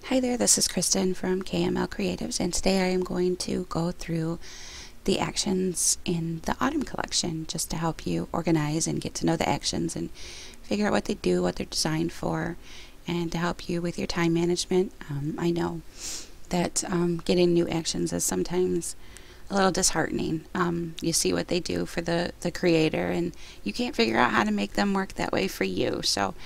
Hi there, this is Kristen from KML Creatives, and today I am going to go through the actions in the Autumn collection just to help you organize and get to know the actions and figure out what they do, what they're designed for, and to help you with your time management. I know that getting new actions is sometimes a little disheartening. You see what they do for the creator, and you can't figure out how to make them work that way for you. So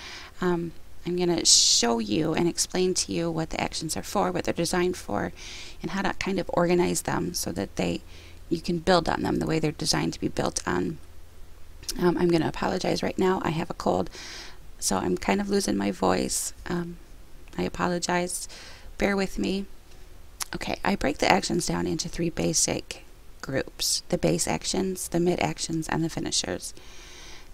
I'm going to show you and explain to you what the actions are for, what they're designed for, and how to kind of organize them so that you can build on them the way they're designed to be built on. I'm going to apologize right now. I have a cold, so I'm kind of losing my voice. I apologize. Bear with me. Okay, I break the actions down into three basic groups: the base actions, the mid actions, and the finishers.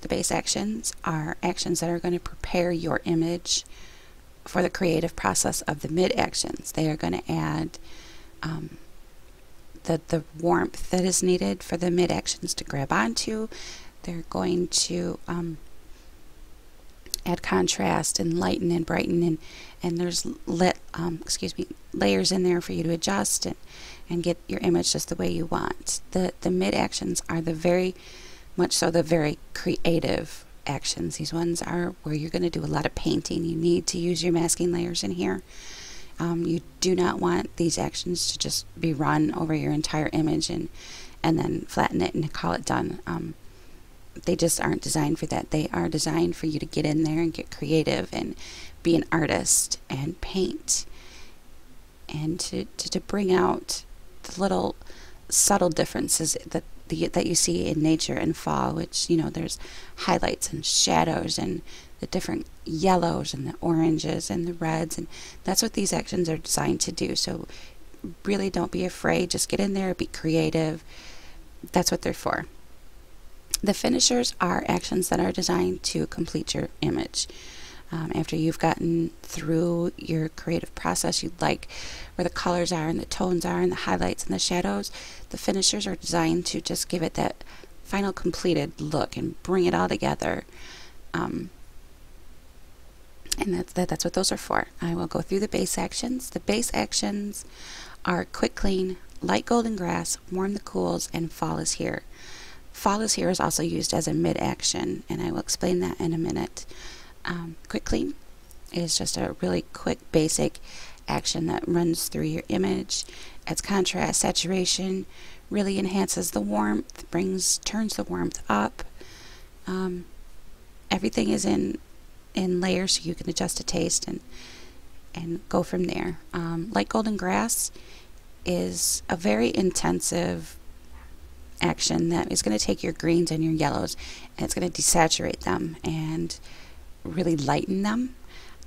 The base actions are actions that are going to prepare your image for the creative process of the mid actions. They are going to add the warmth that is needed for the mid actions to grab onto. They're going to add contrast and lighten and brighten, and there's layers in there for you to adjust and get your image just the way you want. The mid actions are the very creative actions. These ones are where you're going to do a lot of painting. You need to use your masking layers in here. You do not want these actions to just be run over your entire image and then flatten it and call it done. They just aren't designed for that. They are designed for you to get in there and get creative and be an artist and paint and to bring out the little subtle differences that you see in nature in fall, which, you know, there's highlights and shadows and the different yellows and the oranges and the reds, and that's what these actions are designed to do. So really don't be afraid. Just get in there, be creative. That's what they're for. The finishers are actions that are designed to complete your image. After you've gotten through your creative process, you like where the colors are and the tones are and the highlights and the shadows, the finishers are designed to just give it that final completed look and bring it all together. And that's what those are for. I will go through the base actions. The base actions are quick clean, light golden grass, warm the cools, and fall is here. Fall is here is also used as a mid action, and I will explain that in a minute. Quick clean is just a really quick basic action that runs through your image, adds contrast, saturation, really enhances the warmth, turns the warmth up. Everything is in layers so you can adjust to taste and go from there. Light golden grass is a very intensive action that is going to take your greens and your yellows and it's going to desaturate them and really lighten them.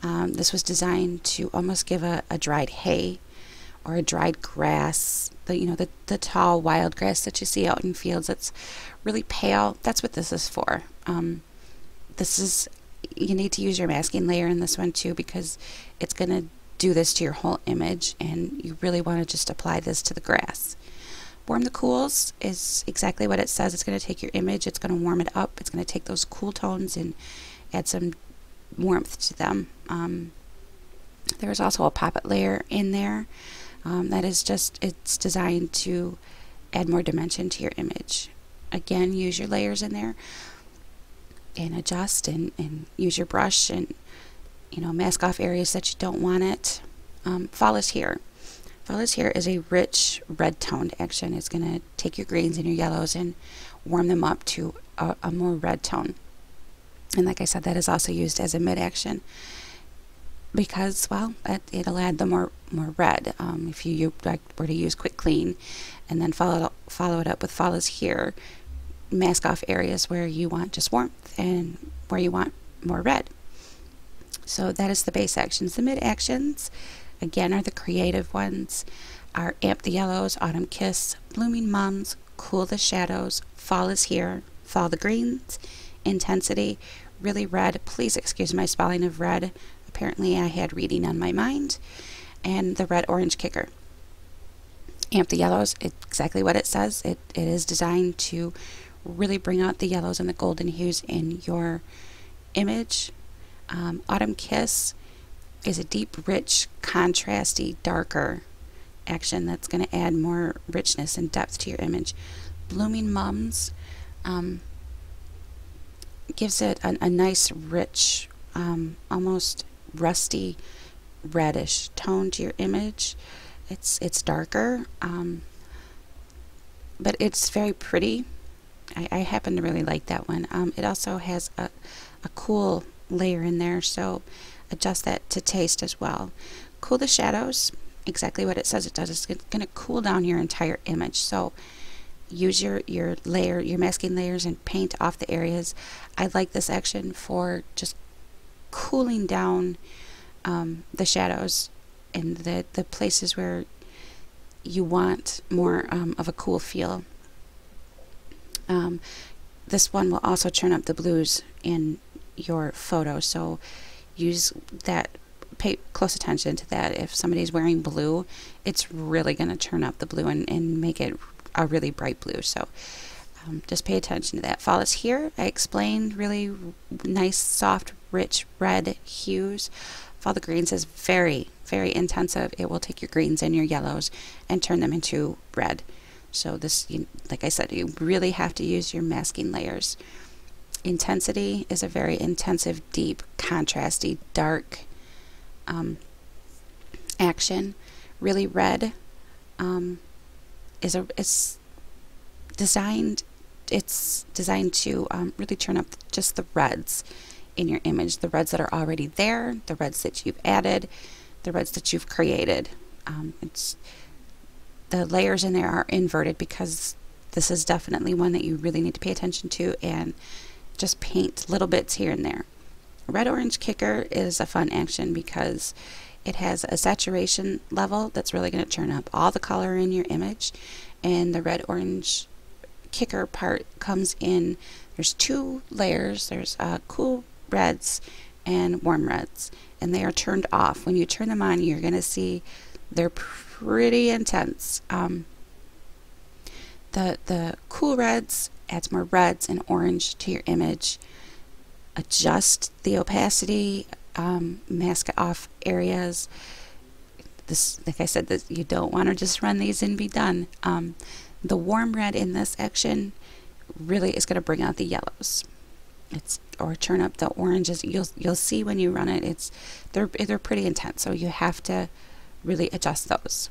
This was designed to almost give a dried hay or a dried grass, the tall wild grass that you see out in fields that's really pale. That's what this is for. You need to use your masking layer in this one too, because it's going to do this to your whole image, and you really want to just apply this to the grass. Warm the cools is exactly what it says. It's going to take your image, it's going to warm it up, it's going to take those cool tones and add some warmth to them. There's also a pop-it layer in there that is it's designed to add more dimension to your image. Again, use your layers in there and adjust and use your brush and mask off areas that you don't want it. Fall is here. Fall is here is a rich red toned action. It's going to take your greens and your yellows and warm them up to a more red tone. And like I said, that is also used as a mid action because, well, it'll add the more red. If you were to use quick clean and then follow it up with fall is here, mask off areas where you want just warmth and where you want more red. So that is the base actions. The mid actions, again, are the creative ones, are amp the yellows, autumn kiss, blooming mums, cool the shadows, fall is here, fall the greens, intensity, really red. Please excuse my spelling of red. Apparently I had reading on my mind. And the red orange kicker. Amp the yellows, exactly what it says. It is designed to really bring out the yellows and the golden hues in your image. Autumn kiss is a deep, rich, contrasty, darker action that's going to add more richness and depth to your image. Blooming Mums gives it a nice, rich, almost rusty, reddish tone to your image. It's darker, but it's very pretty. I happen to really like that one. It also has a cool layer in there, so adjust that to taste as well. Cool the shadows, exactly what it says it does. It's going to cool down your entire image. So use your masking layers and paint off the areas. I like this action for just cooling down the shadows and the places where you want more of a cool feel. This one will also turn up the blues in your photo, so use that, pay close attention to that. If somebody's wearing blue, it's really going to turn up the blue and make it a really bright blue. So just pay attention to that. Fall is here. I explained really nice, soft, rich red hues. Fall the Greens is very, very intensive. It will take your greens and your yellows and turn them into red. So this, like I said, you really have to use your masking layers. Intensity is a very intensive, deep, contrasty, dark action. Really red is designed to really turn up just the reds in your image, the reds that are already there, the reds that you've added, the reds that you've created. The layers in there are inverted because this is definitely one that you really need to pay attention to and just paint little bits here and there. Red Orange Kicker is a fun action because it has a saturation level that's really going to turn up all the color in your image, and the Red Orange Kicker part comes in, there's two layers. There's cool reds and warm reds, and they are turned off. When you turn them on, you're going to see they're pretty intense. The cool reds adds more reds and orange to your image. Adjust the opacity, mask off areas. This, like I said, this, you don't want to just run these and be done. The warm red in this action really is going to bring out the yellows. Or turn up the oranges. You'll see when you run it. They're pretty intense, so you have to really adjust those.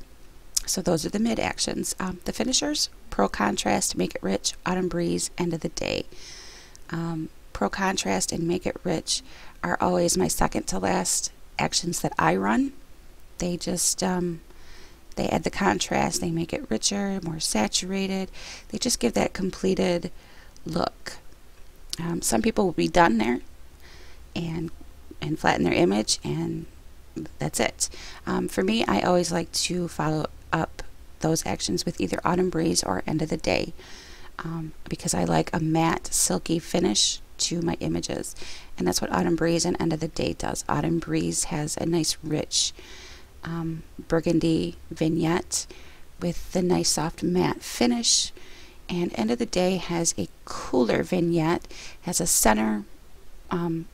So those are the mid actions. The finishers: Pro Contrast, Make It Rich, Autumn Breeze, End of the Day. Pro Contrast and Make It Rich are always my second to last actions that I run. They just they add the contrast, they make it richer, more saturated. They just give that completed look. Some people will be done there and flatten their image, and that's it. For me, I always like to follow up those actions with either Autumn Breeze or End of the Day, because I like a matte, silky finish to my images, and that's what Autumn Breeze and End of the Day does. Autumn Breeze has a nice, rich burgundy vignette with the nice, soft matte finish, and End of the Day has a cooler vignette, has a center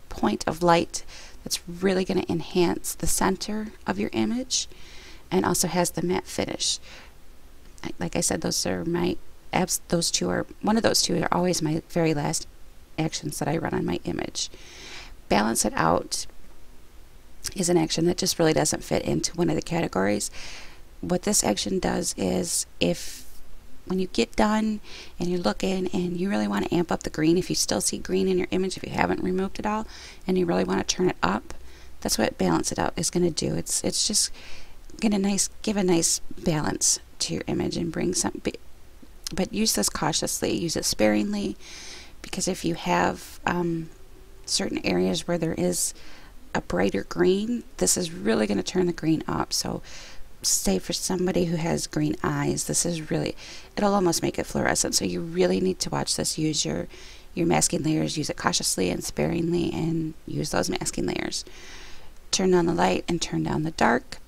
point of light that's really going to enhance the center of your image, and also has the matte finish. Like I said, those are my one of those two are always my very last actions that I run on my image. Balance It Out is an action that just really doesn't fit into one of the categories. What this action does is, when you get done and you're looking and you really want to amp up the green, if you still see green in your image, if you haven't removed it all and you really want to turn it up, that's what Balance It Out is going to do. It's just going to give a nice balance to your image and bring some, but use this cautiously, use it sparingly, because if you have certain areas where there is a brighter green, this is really going to turn the green up. So say for somebody who has green eyes, this is really, it'll almost make it fluorescent. So you really need to watch this. Use your masking layers, use it cautiously and sparingly, and use those masking layers. Turn on the light and turn down the dark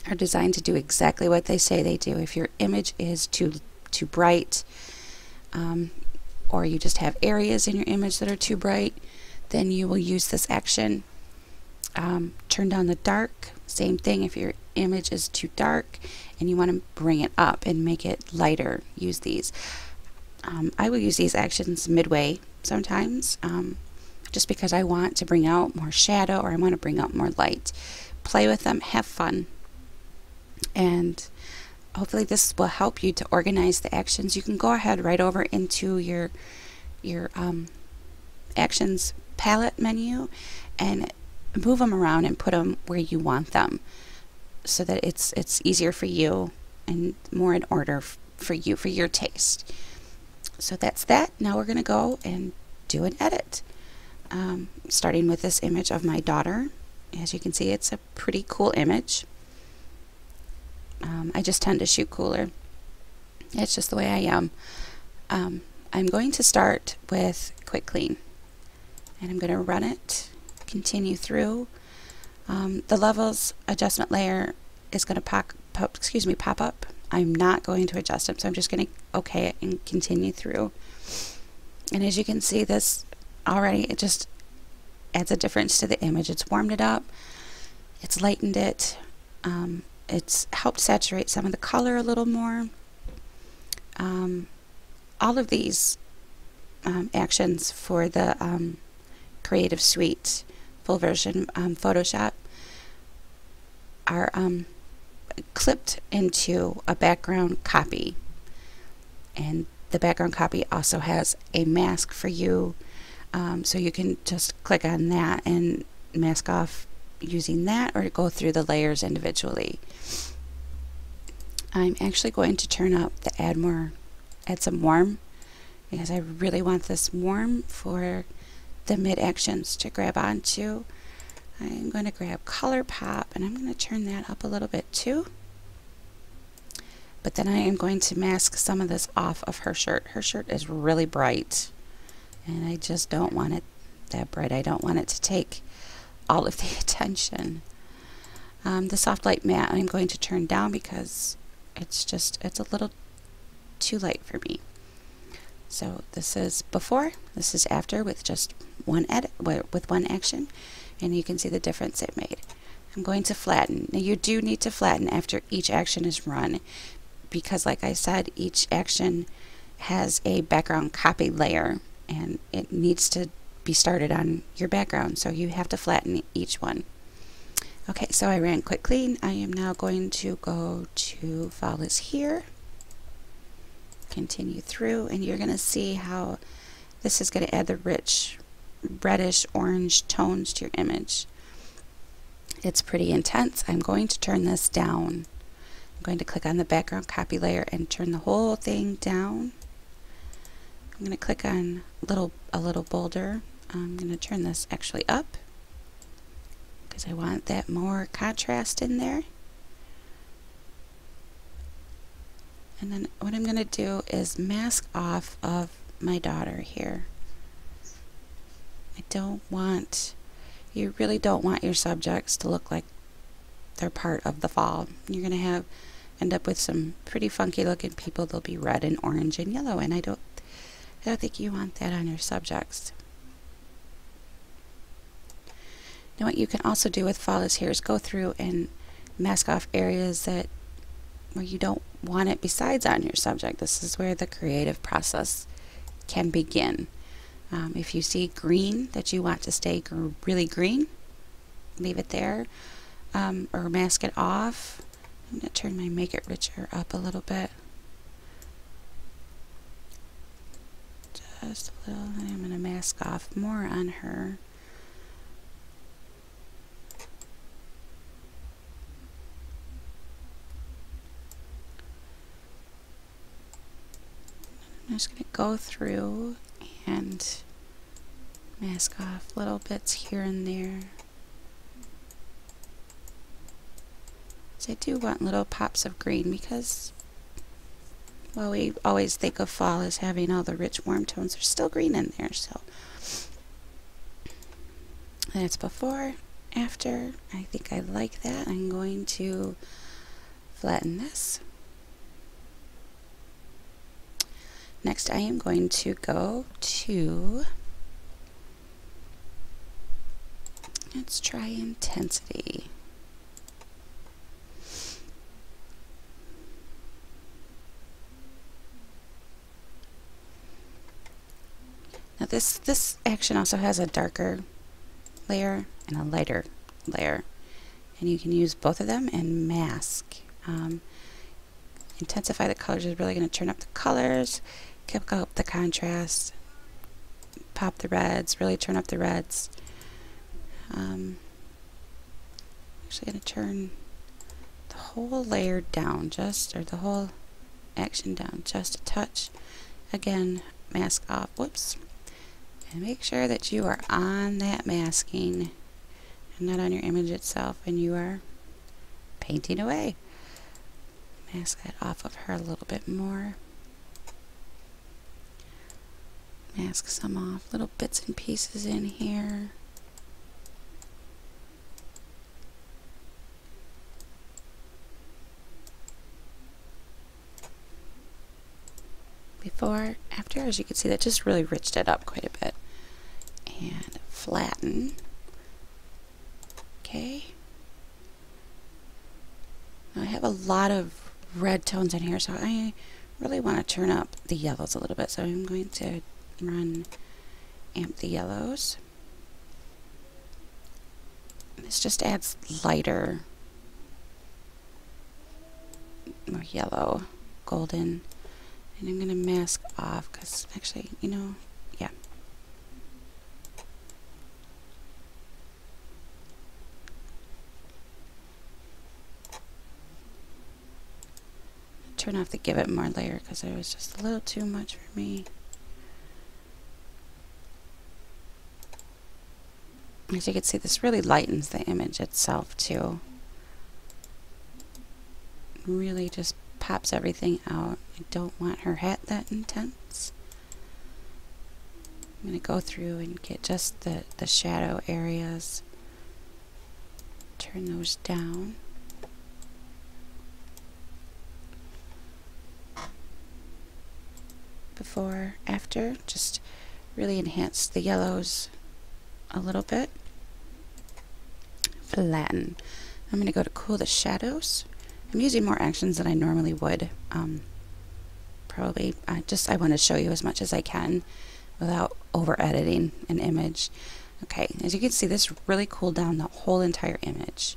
are designed to do exactly what they say they do. If your image is too bright, or you just have areas in your image that are too bright, then you will use this action Turn down the dark. Same thing if your image is too dark and you want to bring it up and make it lighter, use these. I will use these actions midway sometimes, just because I want to bring out more shadow or I want to bring out more light. Play with them, have fun, and hopefully this will help you to organize the actions. You can go ahead right over into your actions palette menu and move them around and put them where you want them, so that it's easier for you and more in order for you, for your taste. So that's that. Now we're going to go and do an edit, starting with this image of my daughter. As you can see, it's a pretty cool image. I just tend to shoot cooler. It's just the way I am. I'm going to start with quick clean, and I'm going to run it, continue through. The levels adjustment layer is going to pop up. I'm not going to adjust them, so I'm just going to OK it and continue through. And as you can see, this already, it just adds a difference to the image. It's warmed it up, it's lightened it, it's helped saturate some of the color a little more. All of these actions for the Creative Suite full version Photoshop are clipped into a background copy, and the background copy also has a mask for you, so you can just click on that and mask off using that, or go through the layers individually. I'm actually going to turn up the add some warm, because I really want this warm for the mid actions to grab onto. I'm going to grab Color Pop, and I'm going to turn that up a little bit too. But then I am going to mask some of this off of her shirt. Her shirt is really bright, and I just don't want it that bright. I don't want it to take all of the attention. The soft light matte I'm going to turn down because it's a little too light for me. So this is before, this is after, with just one edit, with one action, and you can see the difference it made. I'm going to flatten. Now you do need to flatten after each action is run, because like I said, each action has a background copy layer and it needs to be started on your background, so you have to flatten each one. Okay, so I ran quick clean. I am now going to go to File is Here, continue through, and you're going to see how this is going to add the rich reddish orange tones to your image. It's pretty intense. I'm going to turn this down. I'm going to click on the background copy layer and turn the whole thing down. I'm going to click on a little bolder. I'm going to turn this actually up because I want that more contrast in there. And then what I'm going to do is mask off of my daughter here. You really don't want your subjects to look like they're part of the fall. You're going to end up with some pretty funky looking people. They'll be red and orange and yellow, and I don't think you want that on your subjects. Now what you can also do with File is Here is go through and mask off areas where you don't want it besides on your subject. This is where the creative process can begin. If you see green that you want to stay really green, leave it there, or mask it off. I'm going to turn my Make It Richer up a little bit. Just a little. I'm going to mask off more on her. I'm just going to go through and mask off little bits here and there. So I do want little pops of green because, well, we always think of fall as having all the rich warm tones. There's still green in there, so that's before, after. I think I like that. I'm going to flatten this. Next, I am going to go to, Let's try intensity. Now this action also has a darker layer and a lighter layer, and you can use both of them and mask. Intensify the colors is really going to turn up the colors, kick up the contrast, pop the reds, really turn up the reds. Actually going to turn the whole layer down, or the whole action down just a touch. Again, mask off, whoops. And make sure that you are on that masking and not on your image itself, and you are painting away. Mask that off of her a little bit more. Mask some off, little bits and pieces in here. Before, after, as you can see, that just really riched it up quite a bit. And flatten. Okay. Now I have a lot of red tones in here, so I really want to turn up the yellows a little bit. So I'm going to amp the yellows. This just adds lighter, more yellow, golden. And I'm going to mask off because actually, you know, yeah. Turn off the give it more layer because it was just a little too much for me. As you can see, this really lightens the image itself too. Really just pops everything out. I don't want her hat that intense. I'm going to go through and get just the shadow areas. Turn those down. Before, after, just really enhance the yellows a little bit. Flatten. I'm going to go to cool the shadows. I'm using more actions than I normally would. Probably, I want to show you as much as I can without over editing an image. Okay, as you can see, this really cooled down the whole entire image.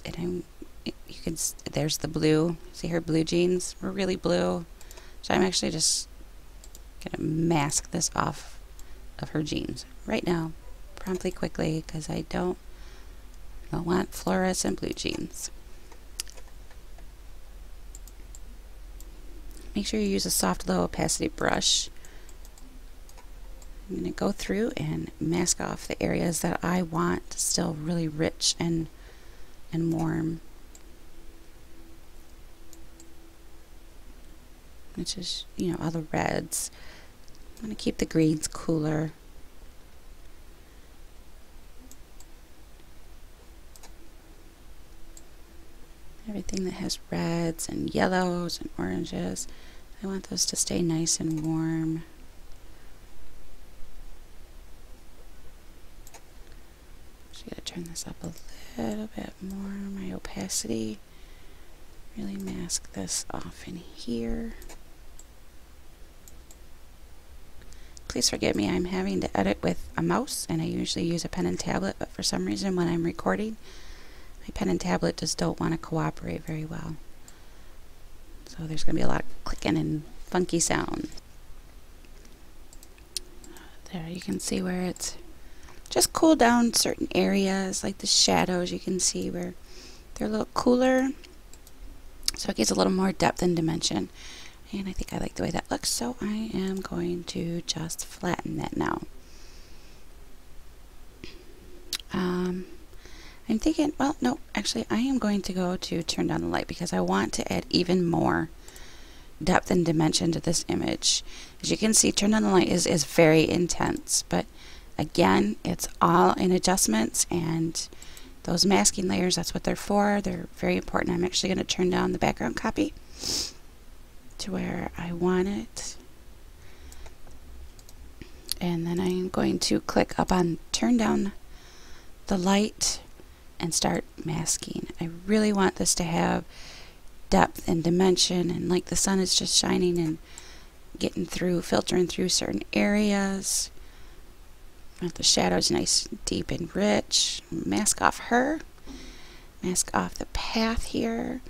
And there's the blue. See her blue jeans were really blue. So I'm actually just going to mask this off of her jeans right now, promptly, quickly, because I don't want fluorescent blue jeans. Make sure you use a soft, low opacity brush. I'm going to go through and mask off the areas that I want still really rich and warm. Which is, you know, all the reds. I'm going to keep the greens cooler. Everything that has reds and yellows and oranges, I want those to stay nice and warm. Just got to turn this up a little bit more, my opacity. Really mask this off in here. Please forgive me, I'm having to edit with a mouse, and I usually use a pen and tablet, but for some reason when I'm recording, my pen and tablet just don't want to cooperate very well. So there's going to be a lot of clicking and funky sound. There, you can see where it's just cooled down certain areas, like the shadows. You can see where they're a little cooler, so it gives a little more depth and dimension. And I think I like the way that looks, so I am going to just flatten that now. I'm thinking, well, no, actually I am going to go to turn down the light because I want to add even more depth and dimension to this image. As you can see, turn down the light is very intense, but again, it's all in adjustments, and those masking layers, that's what they're for. They're very important. I'm actually going to turn down the background copy to where I want it. And then I'm going to click up on turn down the light and start masking. I really want this to have depth and dimension, and like the sun is just shining and getting through, filtering through certain areas. I want the shadows nice, deep, and rich. Mask off her. Mask off the path here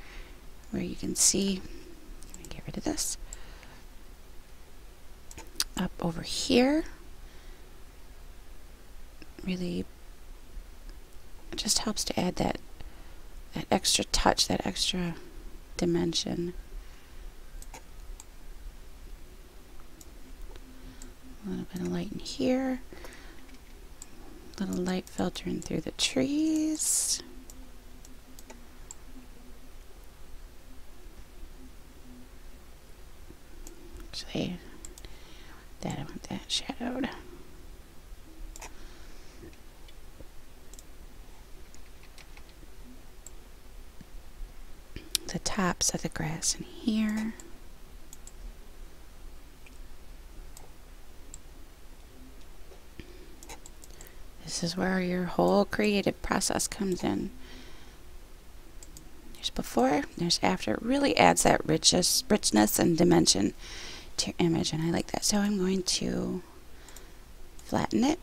where you can see. Let me get rid of this. Up over here. Really just helps to add that extra touch, that extra dimension. A little bit of light in here. A little light filtering through the trees. Actually, I want that shadowed. The tops of the grass in here. This is where your whole creative process comes in. There's before, there's after. It really adds that richness and dimension to your image, and I like that. So I'm going to flatten it.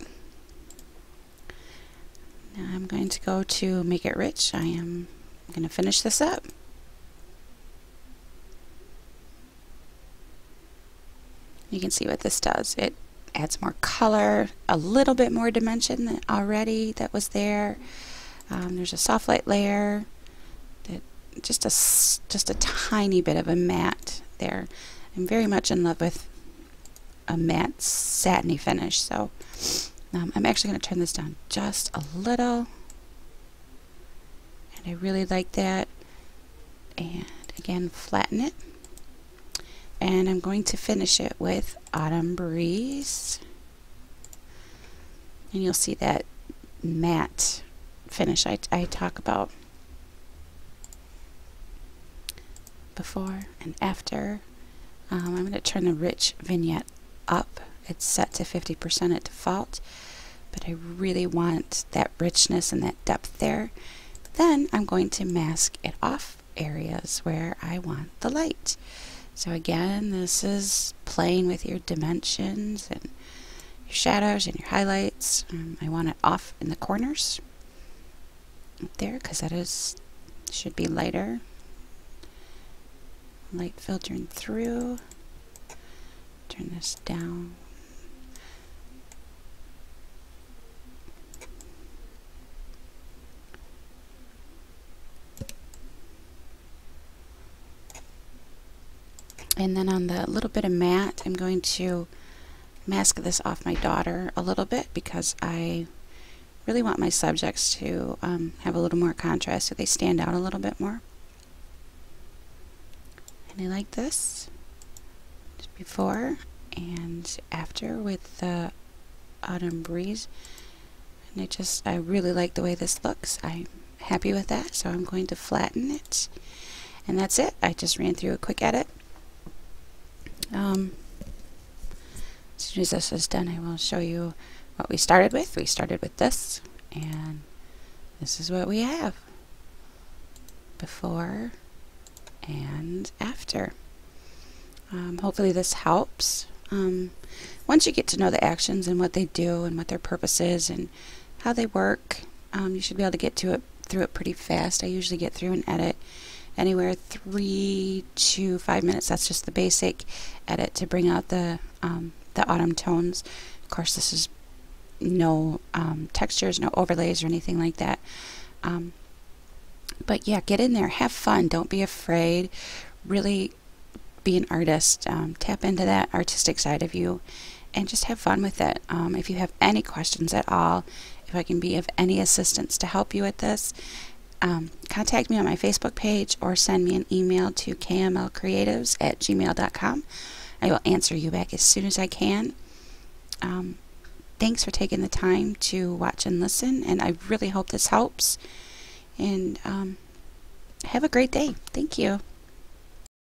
Now I'm going to go to make it rich. I am going to finish this up. You can see what this does. It adds more color, a little bit more dimension than already that was there. There's a soft light layer, that just a tiny bit of a matte there. I'm very much in love with a matte satiny finish, so I'm actually going to turn this down just a little, and I really like that. And again, flatten it. And I'm going to finish it with Autumn Breeze. And you'll see that matte finish I talk about. Before and after. I'm going to turn the rich vignette up. It's set to 50% at default. But I really want that richness and that depth there. Then I'm going to mask it off areas where I want the light. So again, this is playing with your dimensions and your shadows and your highlights. I want it off in the corners up there because that should be lighter. Light filtering through. Turn this down. And then on the little bit of matte, I'm going to mask this off my daughter a little bit because I really want my subjects to have a little more contrast so they stand out a little bit more. And I like this. Just before and after with the Autumn Breeze. And I really like the way this looks. I'm happy with that, so I'm going to flatten it. And that's it. I just ran through a quick edit. As soon as this is done, I will show you what we started with. We started with this, and this is what we have before and after. Hopefully this helps. Once you get to know the actions and what they do and what their purpose is and how they work, you should be able to get through it pretty fast. I usually get through an edit anywhere 3 to 5 minutes. That's just the basic edit to bring out the autumn tones. Of course, this is no textures, no overlays or anything like that. But yeah, get in there, have fun, don't be afraid, really be an artist, tap into that artistic side of you and just have fun with it. If you have any questions at all, if I can be of any assistance to help you with this, contact me on my Facebook page or send me an email to kmlcreatives@gmail.com. I will answer you back as soon as I can. Thanks for taking the time to watch and listen, and I really hope this helps. And have a great day. Thank you.